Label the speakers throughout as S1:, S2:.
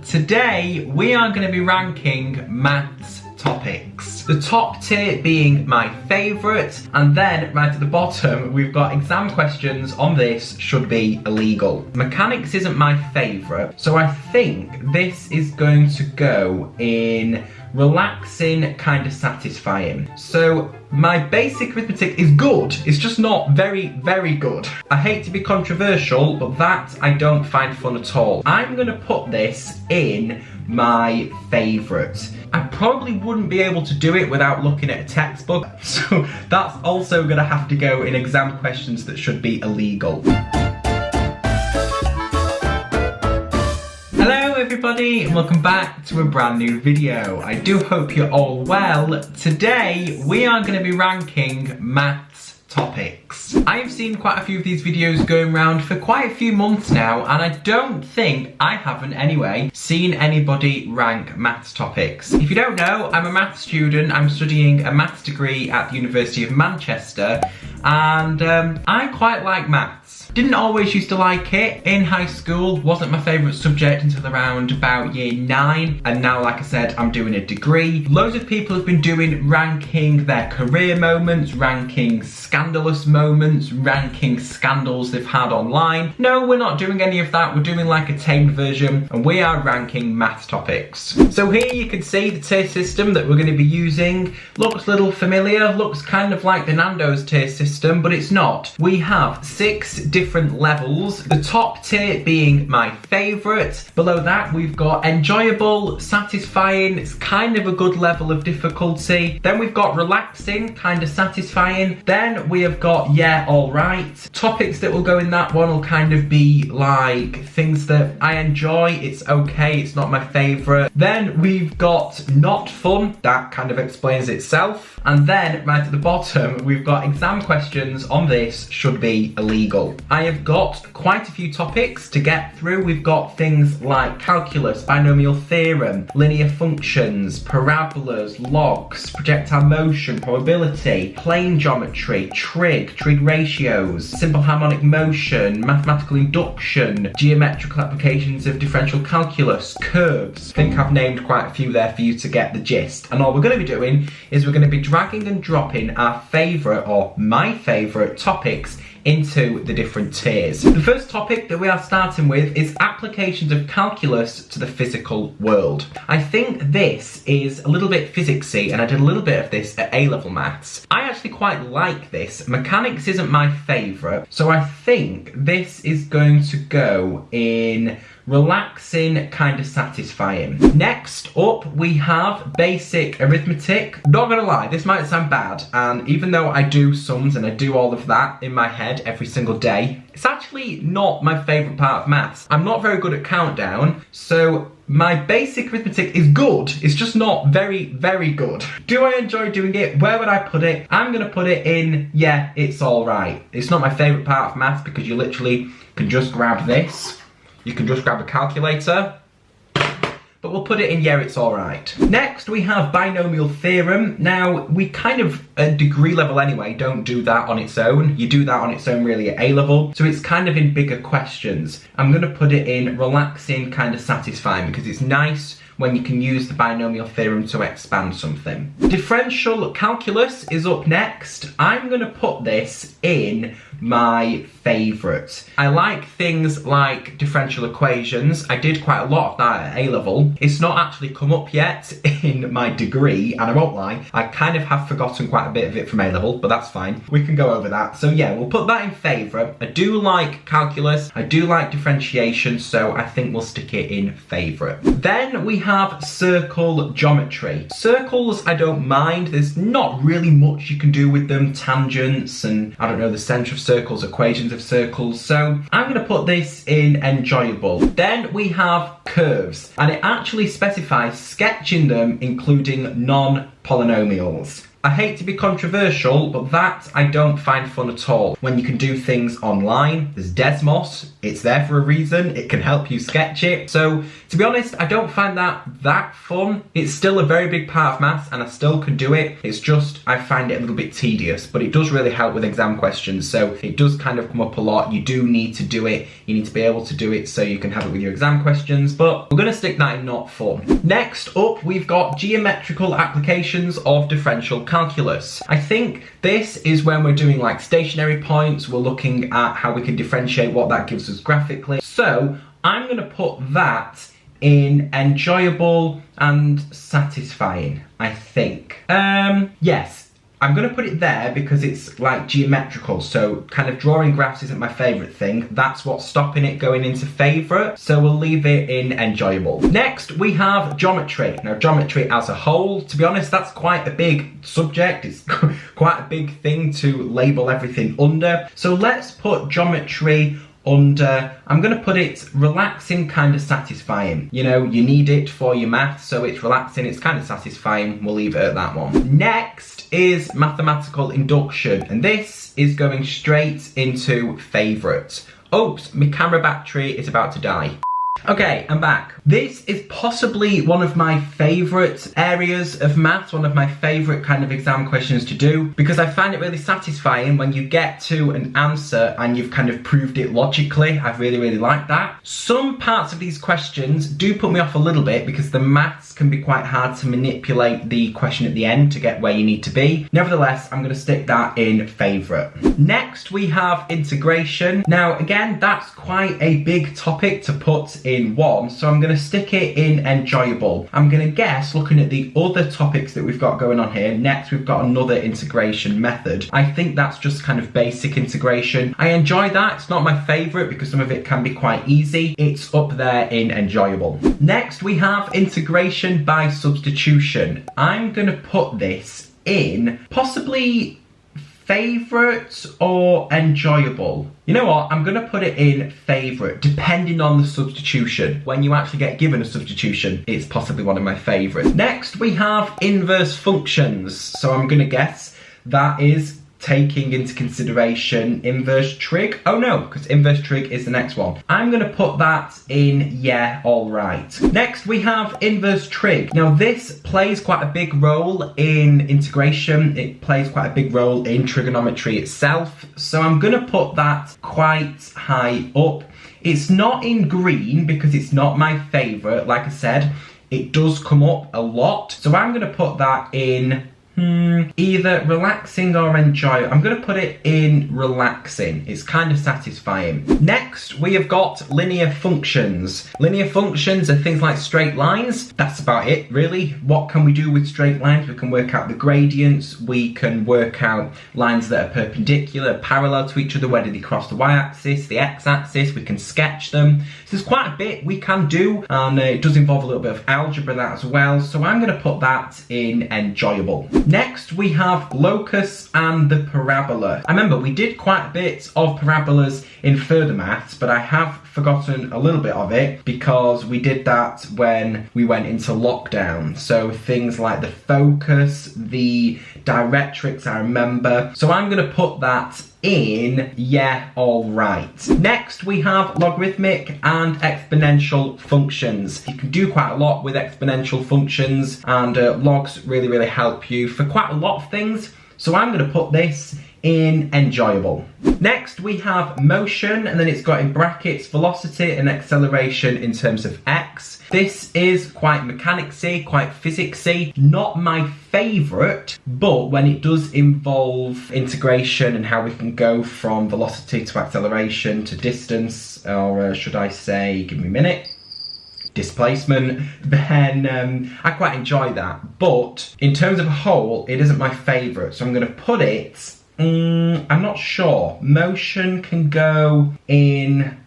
S1: Today we are going to be ranking maths topics. The top tier being my favourite, and then right at the bottom we've got exam questions on this should be illegal. Mechanics isn't my favourite, so I think this is going to go in relaxing, kind of satisfying. So my basic arithmetic is good, it's just not very good. I hate to be controversial, but that I don't find fun at all. I'm gonna put this in my favourite. I probably wouldn't be able to do it without looking at a textbook, so that's also gonna have to go in exam questions that should be illegal. Hello everybody and welcome back to a brand new video. I do hope you're all well. Today we are going to be ranking maths topics. I've seen quite a few of these videos going around for quite a few months now, and I don't think, I haven't anyway, seen anybody rank maths topics. If you don't know, I'm a maths student. I'm studying a maths degree at the University of Manchester, and I quite like maths. Didn't always used to like it. In high school, wasn't my favourite subject until around about year 9, and now, like I said, I'm doing a degree. Loads of people have been doing ranking their career moments, ranking scandalous moments, ranking scandals they've had online. No, we're not doing any of that. We're doing like a tamed version, and we are ranking maths topics. So here you can see the tier system that we're going to be using. Looks a little familiar, looks kind of like the Nando's tier system, but it's not. We have 6 different levels, the top tier being my favourite. Below that we've got enjoyable, satisfying, it's kind of a good level of difficulty. Then we've got relaxing, kind of satisfying. Then we have got yeah, alright. Topics that will go in that one will kind of be like things that I enjoy, it's okay, it's not my favourite. Then we've got not fun, that kind of explains itself. And then right at the bottom we've got exam questions on this should be illegal. I have got quite a few topics to get through. We've got things like calculus, binomial theorem, linear functions, parabolas, logs, projectile motion, probability, plane geometry, trig ratios, simple harmonic motion, mathematical induction, geometrical applications of differential calculus, curves. I think I've named quite a few there for you to get the gist. And all we're going to be doing is we're going to be dragging and dropping our favourite, or my favourite, topics into the different tiers. The first topic that we are starting with is applications of calculus to the physical world. I think this is a little bit physicsy, and I did a little bit of this at A-level maths. I actually quite like this. Mechanics isn't my favourite, so I think this is going to go in relaxing, kind of satisfying. Next up we have basic arithmetic. Not gonna lie, this might sound bad, and even though I do sums and I do all of that in my head every single day, it's actually not my favourite part of maths. I'm not very good at countdown, so my basic arithmetic is good, it's just not very good. Do I enjoy doing it? Where would I put it? I'm gonna put it in, yeah, it's alright. It's not my favourite part of maths because you literally can just grab this. You can just grab a calculator, but we'll put it in yeah, it's alright. Next we have binomial theorem. Now we kind of, at degree level anyway, don't do that on its own. You do that on its own really at A level, so it's kind of in bigger questions. I'm going to put it in relaxing, kind of satisfying, because it's nice when you can use the binomial theorem to expand something. Differential calculus is up next. I'm going to put this in my favourite. I like things like differential equations. I did quite a lot of that at A-level. It's not actually come up yet in my degree, and I won't lie, I kind of have forgotten quite a bit of it from A-level, but that's fine. We can go over that. So yeah, we'll put that in favourite. I do like calculus, I do like differentiation, so I think we'll stick it in favourite. Then we have circle geometry. Circles I don't mind, there's not really much you can do with them, tangents and I don't know, the centre of circles, equations of circles, so I'm going to put this in enjoyable. Then we have curves, and it actually specifies sketching them including non-polynomials. I hate to be controversial, but that I don't find fun at all. When you can do things online, there's Desmos, it's there for a reason, it can help you sketch it. So, to be honest, I don't find that fun. It's still a very big part of maths and I still can do it. It's just, I find it a little bit tedious, but it does really help with exam questions. So it does kind of come up a lot. You do need to do it. You need to be able to do it so you can have it with your exam questions, but we're gonna stick that in not fun. Next up, we've got geometrical applications of differential calculus. I think this is when we're doing like stationary points. We're looking at how we can differentiate what that gives us graphically. So I'm gonna put that in enjoyable and satisfying, I think. Yes. I'm going to put it there because it's like geometrical, so kind of drawing graphs isn't my favourite thing. That's what's stopping it going into favourite, so we'll leave it in enjoyable. Next, we have geometry. Now, geometry as a whole, to be honest, that's quite a big subject. It's quite a big thing to label everything under. So let's put geometry under, I'm going to put it relaxing, kind of satisfying. You know, you need it for your math, so it's relaxing, it's kind of satisfying. We'll leave it at that one. Next is mathematical induction, and this is going straight into favourite. Oops, my camera battery is about to die. Okay, I'm back. This is possibly one of my favourite areas of maths, one of my favourite kind of exam questions to do, because I find it really satisfying when you get to an answer and you've kind of proved it logically. I really, really like that. Some parts of these questions do put me off a little bit because the maths can be quite hard to manipulate the question at the end to get where you need to be. Nevertheless, I'm going to stick that in favourite. Next, we have integration. Now, again, that's quite a big topic to put in one, so I'm going to stick it in enjoyable. I'm going to guess, looking at the other topics that we've got going on here, next we've got another integration method. I think that's just kind of basic integration. I enjoy that. It's not my favourite because some of it can be quite easy. It's up there in enjoyable. Next we have integration by substitution. I'm going to put this in possibly favourite or enjoyable. You know what, I'm going to put it in favourite, depending on the substitution. When you actually get given a substitution, it's possibly one of my favourites. Next, we have inverse functions. So I'm going to guess that is taking into consideration inverse trig. Oh no, because inverse trig is the next one. I'm going to put that in yeah, all right. Next, we have inverse trig. Now, this plays quite a big role in integration. It plays quite a big role in trigonometry itself. So I'm going to put that quite high up. It's not in green because it's not my favourite. Like I said, it does come up a lot. So I'm going to put that in either relaxing or enjoy. I'm going to put it in relaxing. It's kind of satisfying. Next, we have got linear functions. Linear functions are things like straight lines. That's about it, really. What can we do with straight lines? We can work out the gradients. We can work out lines that are perpendicular, parallel to each other. Where do they cross the y-axis, the x-axis? We can sketch them. So there's quite a bit we can do, and it does involve a little bit of algebra that as well. So I'm going to put that in enjoyable. Next, we have locus and the parabola. I remember we did quite a bit of parabolas in further maths, but I have forgotten a little bit of it because we did that when we went into lockdown. So things like the focus, the directrix, I remember. So I'm going to put that in yeah, all right. Next, we have logarithmic and exponential functions. You can do quite a lot with exponential functions, and logs really, really help you for quite a lot of things. So I'm going to put this in enjoyable. Next, we have motion, and then it's got in brackets velocity and acceleration in terms of x. This is quite mechanicsy, quite physicsy, not my favourite, but when it does involve integration and how we can go from velocity to acceleration to distance, or should I say, give me a minute, displacement, then I quite enjoy that. But in terms of a whole, it isn't my favourite, so I'm going to put it, I'm not sure. Motion can go in,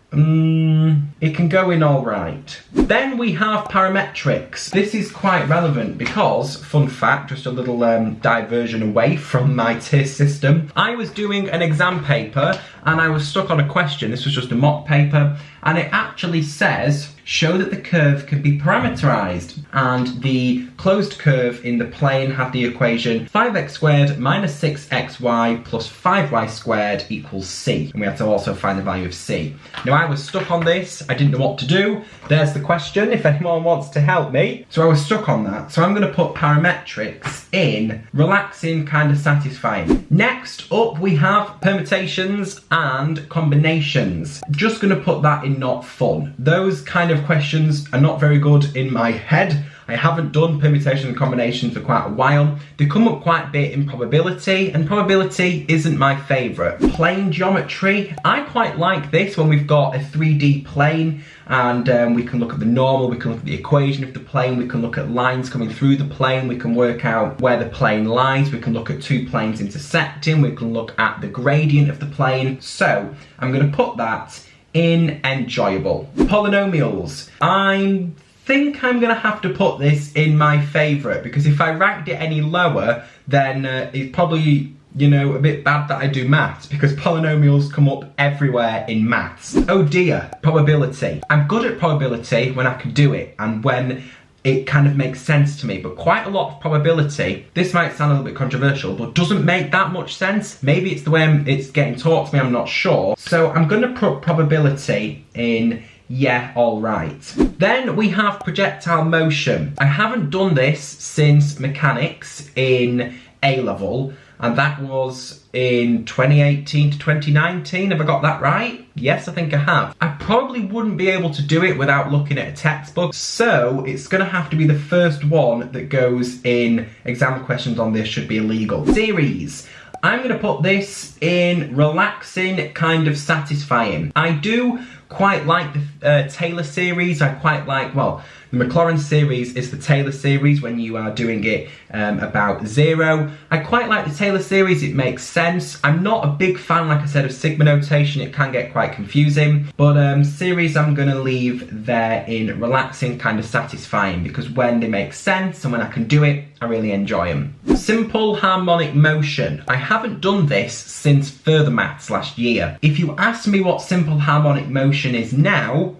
S1: it can go in all right. Then we have parametrics. This is quite relevant because, fun fact, just a little diversion away from my tier system. I was doing an exam paper and I was stuck on a question. This was just a mock paper, and it actually says, show that the curve can be parameterized, and the closed curve in the plane had the equation 5x squared minus 6xy plus 5y squared equals c, and we had to also find the value of c. Now I was stuck on this, I didn't know what to do. There's the question if anyone wants to help me. So I was stuck on that, so I'm going to put parametrics in relaxing, kind of satisfying. Next up we have permutations and combinations. Just going to put that in not fun. Those kind of questions are not very good in my head. I haven't done permutations and combinations for quite a while. They come up quite a bit in probability, and probability isn't my favourite. Plane geometry, I quite like this when we've got a 3D plane, and we can look at the normal, we can look at the equation of the plane, we can look at lines coming through the plane, we can work out where the plane lies, we can look at two planes intersecting, we can look at the gradient of the plane. So I'm going to put that in enjoyable. Polynomials, I think I'm going to have to put this in my favourite, because if I ranked it any lower, then it's probably, you know, a bit bad that I do maths, because polynomials come up everywhere in maths. Oh dear, probability. I'm good at probability when I can do it and when it kind of makes sense to me, but quite a lot of probability, this might sound a little bit controversial, but doesn't make that much sense. Maybe it's the way it's getting taught to me, I'm not sure. So I'm going to put probability in yeah, alright. Then we have projectile motion. I haven't done this since mechanics in A-level, and that was in 2018 to 2019. Have I got that right? Yes, I think I have. I probably wouldn't be able to do it without looking at a textbook, so it's going to have to be the first one that goes in exam questions on this should be illegal. Series. I'm going to put this in relaxing, kind of satisfying. I do quite like the Taylor series. I quite like, well, the Maclaurin series is the Taylor series when you are doing it about zero. I quite like the Taylor series, it makes sense. I'm not a big fan, like I said, of sigma notation, it can get quite confusing. But series I'm going to leave there in relaxing, kind of satisfying, because when they make sense and when I can do it, I really enjoy them. Simple harmonic motion. I haven't done this since further maths last year. If you ask me what simple harmonic motion is now,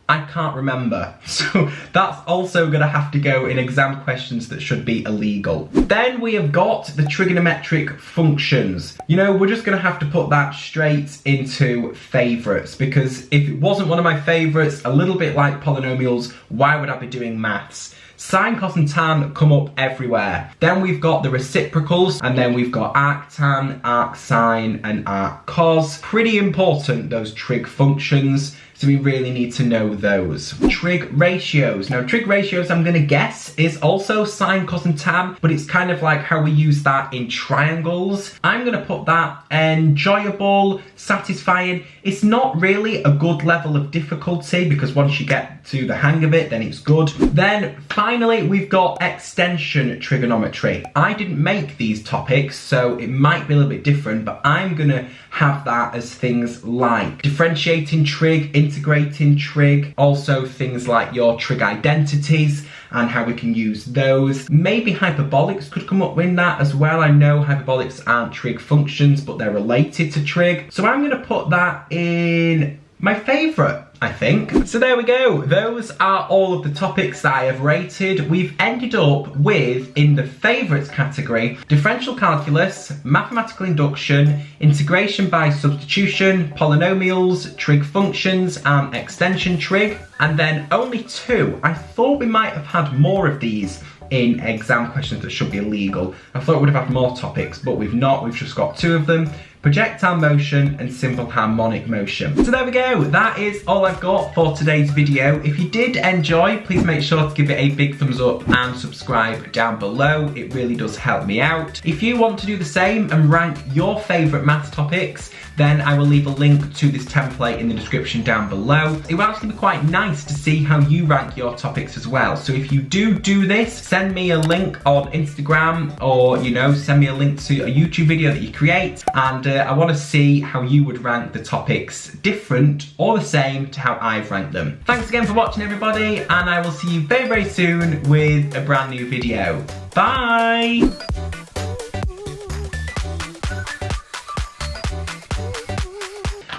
S1: I can't remember. So that's also going to have to go in exam questions that should be illegal. Then we have got the trigonometric functions. You know, we're just going to have to put that straight into favourites, because if it wasn't one of my favourites, a little bit like polynomials, why would I be doing maths? Sine, cos and tan come up everywhere. Then we've got the reciprocals, and then we've got arctan, arcsine and arccos. Pretty important, those trig functions, so we really need to know those. Trig ratios. Now trig ratios, I'm gonna guess, is also sine, cos and tan, but it's kind of like how we use that in triangles. I'm gonna put that enjoyable, satisfying. It's not really a good level of difficulty, because once you get to the hang of it, then it's good. Then finally, we've got extension trigonometry. I didn't make these topics, so it might be a little bit different, but I'm gonna have that as things like differentiating trig, integrating trig, also things like your trig identities and how we can use those. Maybe hyperbolics could come up in that as well. I know hyperbolics aren't trig functions, but they're related to trig. So I'm gonna put that in my favourite, I think. So there we go. Those are all of the topics that I have rated. We've ended up with, in the favourites category, differential calculus, mathematical induction, integration by substitution, polynomials, trig functions, and extension trig. And then only two. I thought we might have had more of these in exam questions that should be illegal. I thought we'd have had more topics, but we've not. We've just got two of them. Projectile motion and simple harmonic motion. So there we go, that is all I've got for today's video. If you did enjoy, please make sure to give it a big thumbs up and subscribe down below. It really does help me out. If you want to do the same and rank your favourite maths topics, then I will leave a link to this template in the description down below. It will actually be quite nice to see how you rank your topics as well. So if you do this, send me a link on Instagram, or, you know, send me a link to a YouTube video that you create, and I want to see how you would rank the topics, different or the same to how I've ranked them. Thanks again for watching, everybody, and I will see you very, very soon with a brand new video. Bye!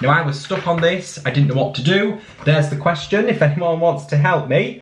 S1: Now I was stuck on this, I didn't know what to do. There's the question, if anyone wants to help me.